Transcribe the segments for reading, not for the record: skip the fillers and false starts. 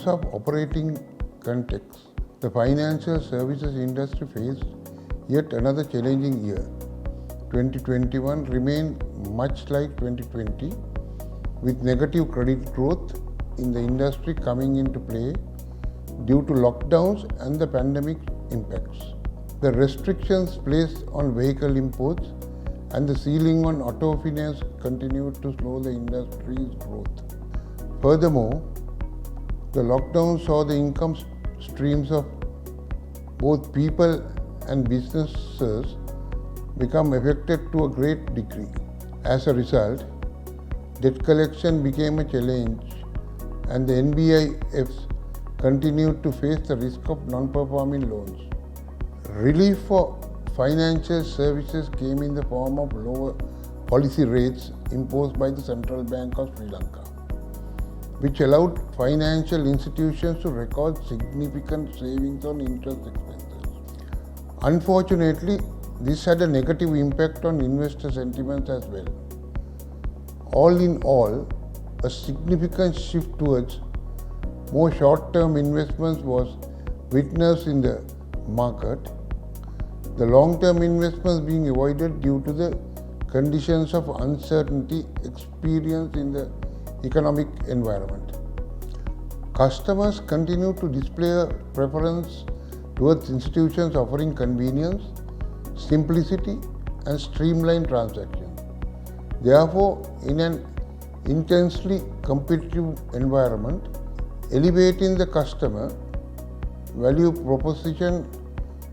terms of operating context, the financial services industry faced yet another challenging year. 2021 remained much like 2020, with negative credit growth in the industry coming into play due to lockdowns and the pandemic impacts. The restrictions placed on vehicle imports and the ceiling on auto finance continued to slow the industry's growth. Furthermore, the lockdown saw the income streams of both people and businesses become affected to a great degree. As a result, debt collection became a challenge and the NBIFs continued to face the risk of non-performing loans. Relief for financial services came in the form of lower policy rates imposed by the Central Bank of Sri Lanka, which allowed financial institutions to record significant savings on interest expenses. Unfortunately, this had a negative impact on investor sentiments as well. All in all, a significant shift towards more short-term investments was witnessed in the market, the long-term investments being avoided due to the conditions of uncertainty experienced in the economic environment. Customers continue to display a preference towards institutions offering convenience, simplicity, and streamlined transactions. Therefore, in an intensely competitive environment, elevating the customer value proposition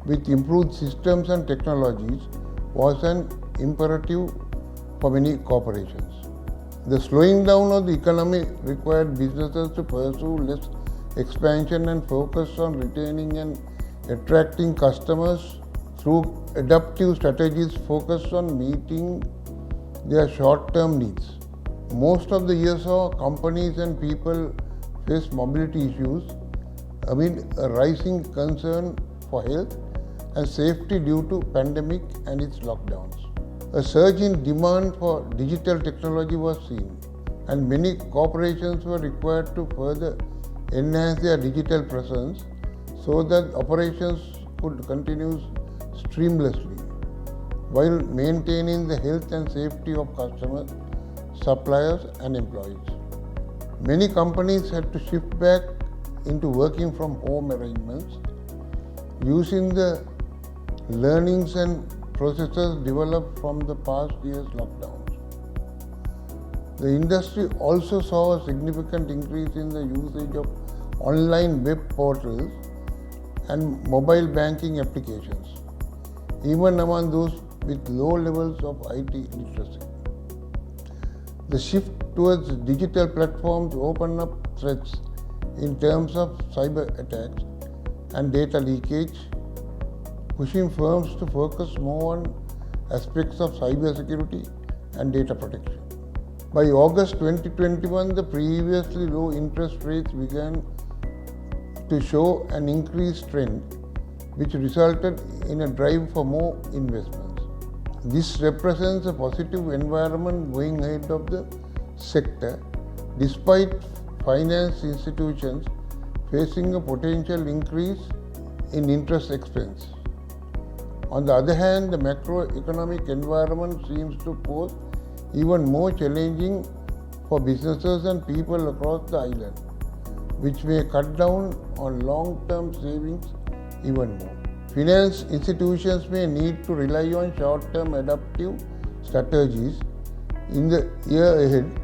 with improved systems and technologies was an imperative for many corporations. The slowing down of the economy required businesses to pursue less expansion and focus on retaining and attracting customers through adaptive strategies focused on meeting their short-term needs. Most of the year saw companies and people face mobility issues amid a rising concern for health and safety due to pandemic and its lockdowns. A surge in demand for digital technology was seen, and many corporations were required to further enhance their digital presence so that operations could continue seamlessly while maintaining the health and safety of customers, suppliers, and employees. Many companies had to shift back into working from home arrangements using the learnings and processes developed from the past year's lockdowns. The industry also saw a significant increase in the usage of online web portals and mobile banking applications, even among those with low levels of IT literacy. The shift towards digital platforms open up threats in terms of cyber attacks and data leakage, pushing firms to focus more on aspects of cyber security and data protection. By August 2021, the previously low interest rates began to show an increased trend, which resulted in a drive for more investments. This represents a positive environment going ahead of the sector, despite finance institutions facing a potential increase in interest expense. On the other hand, the macroeconomic environment seems to pose even more challenging for businesses and people across the island, which may cut down on long-term savings even more. Finance institutions may need to rely on short-term adaptive strategies in the year ahead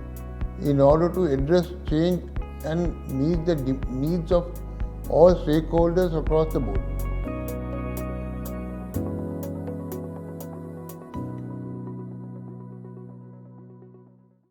in order to address change and meet the needs of all stakeholders across the board.